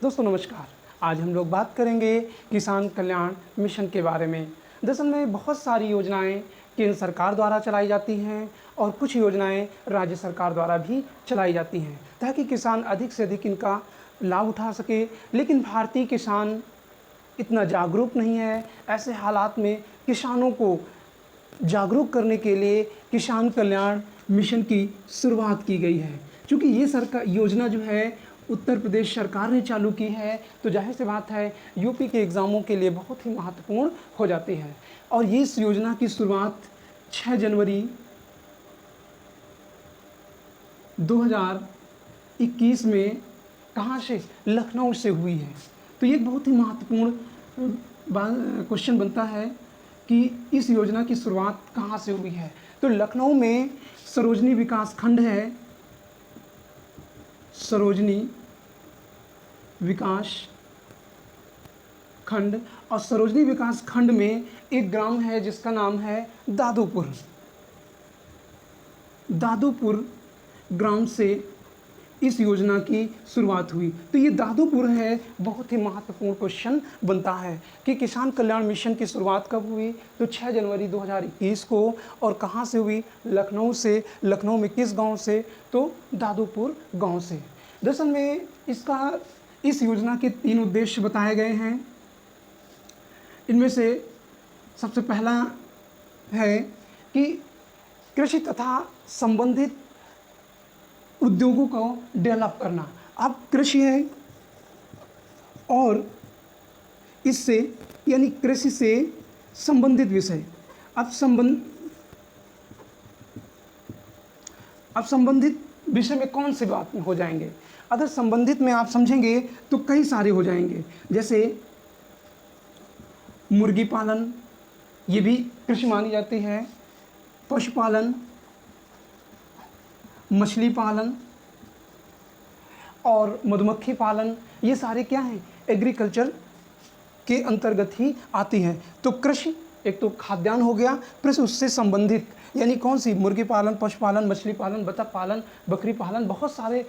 दोस्तों नमस्कार। आज हम लोग बात करेंगे किसान कल्याण मिशन के बारे में। दरअसल में बहुत सारी योजनाएं केंद्र सरकार द्वारा चलाई जाती हैं और कुछ योजनाएं राज्य सरकार द्वारा भी चलाई जाती हैं ताकि किसान अधिक से अधिक इनका लाभ उठा सके। लेकिन भारतीय किसान इतना जागरूक नहीं है। ऐसे हालात में किसानों को जागरूक करने के लिए किसान कल्याण मिशन की शुरुआत की गई है। क्योंकि ये सरकार योजना जो है उत्तर प्रदेश सरकार ने चालू की है, तो जाहिर सी बात है यूपी के एग्ज़ामों के लिए बहुत ही महत्वपूर्ण हो जाती है। और ये इस योजना की शुरुआत 6 जनवरी 2021 में कहाँ से? लखनऊ से हुई है। तो ये बहुत ही महत्वपूर्ण क्वेश्चन बनता है कि इस योजना की शुरुआत कहाँ से हुई है। तो लखनऊ में सरोजनी विकास खंड है, सरोजनी विकास खंड। और सरोजनी विकास खंड में एक ग्राम है जिसका नाम है दादूपुर। दादूपुर ग्राम से इस योजना की शुरुआत हुई। तो ये दादूपुर है, बहुत ही महत्वपूर्ण क्वेश्चन बनता है कि किसान कल्याण मिशन की शुरुआत कब हुई? तो 6 जनवरी 2021 को। और कहाँ से हुई? लखनऊ से। लखनऊ में किस गांव से? तो दादूपुर गांव से। दरअसल में इस योजना के 3 उद्देश्य बताए गए हैं। इनमें से सबसे पहला है कि कृषि तथा संबंधित उद्योगों को डेवलप करना। अब कृषि है और इससे यानी कृषि से संबंधित विषय। अब संबंधित विषय में कौन सी बात हो जाएंगे? अगर संबंधित में आप समझेंगे तो कई सारे हो जाएंगे, जैसे मुर्गी पालन, ये भी कृषि मानी जाती है, पशुपालन, मछली पालन और मधुमक्खी पालन, ये सारे क्या हैं? एग्रीकल्चर के अंतर्गत ही आती हैं। तो कृषि एक तो खाद्यान्न हो गया, प्लस उससे संबंधित यानी कौन सी? मुर्गी पालन, पशुपालन, मछली पालन, बतख पालन, बकरी पालन, बहुत सारे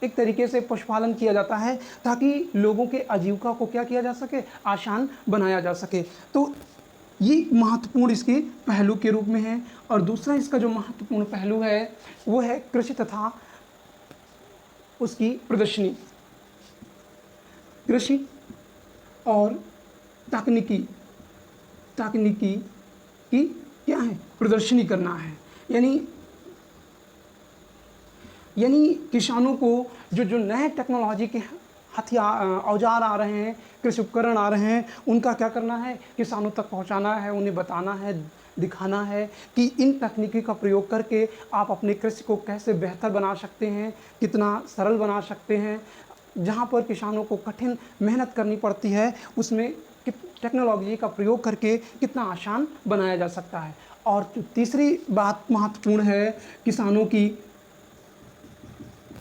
एक तरीके से पशुपालन किया जाता है ताकि लोगों के आजीविका को क्या किया जा सके? आसान बनाया जा सके। तो ये महत्वपूर्ण इसके पहलू के रूप में है। और दूसरा इसका जो महत्वपूर्ण पहलू है वो है कृषि तथा उसकी प्रदर्शनी। कृषि और तकनीकी की क्या है? प्रदर्शनी करना है। यानी किसानों को जो नए टेक्नोलॉजी के औजार आ रहे हैं, कृषि उपकरण आ रहे हैं, उनका क्या करना है? किसानों तक पहुंचाना है, उन्हें बताना है, दिखाना है कि इन तकनीकी का प्रयोग करके आप अपने कृषि को कैसे बेहतर बना सकते हैं, कितना सरल बना सकते हैं। जहां पर किसानों को कठिन मेहनत करनी पड़ती है, उसमें टेक्नोलॉजी का प्रयोग करके कितना आसान बनाया जा सकता है। और तीसरी बात महत्वपूर्ण है किसानों की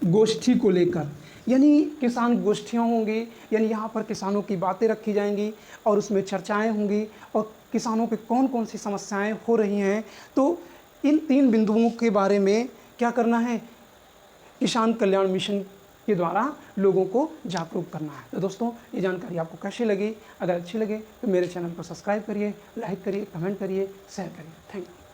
गोष्ठी को लेकर, यानी किसान गोष्ठियाँ होंगी, यानी यहाँ पर किसानों की बातें रखी जाएंगी और उसमें चर्चाएं होंगी और किसानों के कौन कौन सी समस्याएं हो रही हैं। तो इन 3 बिंदुओं के बारे में क्या करना है? किसान कल्याण मिशन के द्वारा लोगों को जागरूक करना है। तो दोस्तों ये जानकारी आपको कैसी लगी? अगर अच्छी लगे तो मेरे चैनल को सब्सक्राइब करिए, लाइक करिए, कमेंट करिए, शेयर करिए। Thank you.